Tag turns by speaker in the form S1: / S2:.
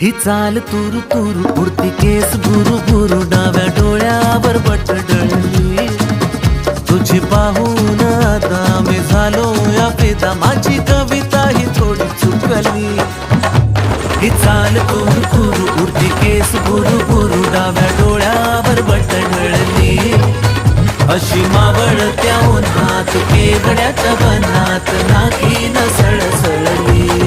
S1: ही चाल तुरु तुरु उडती केस बुरु बुरु डाव्या डोळ्यावर बटडळली तुझी पाहून आता मी झालो या फिदा माझी कविता ही थोडी चुकली ही चाल तुरु तुरु उडती केस बुरु बुरु डाव्या डोळ्यावर बटडळली अशी मावळत्या उन्हात केवड्याच्या बनात नाकी न सळसळली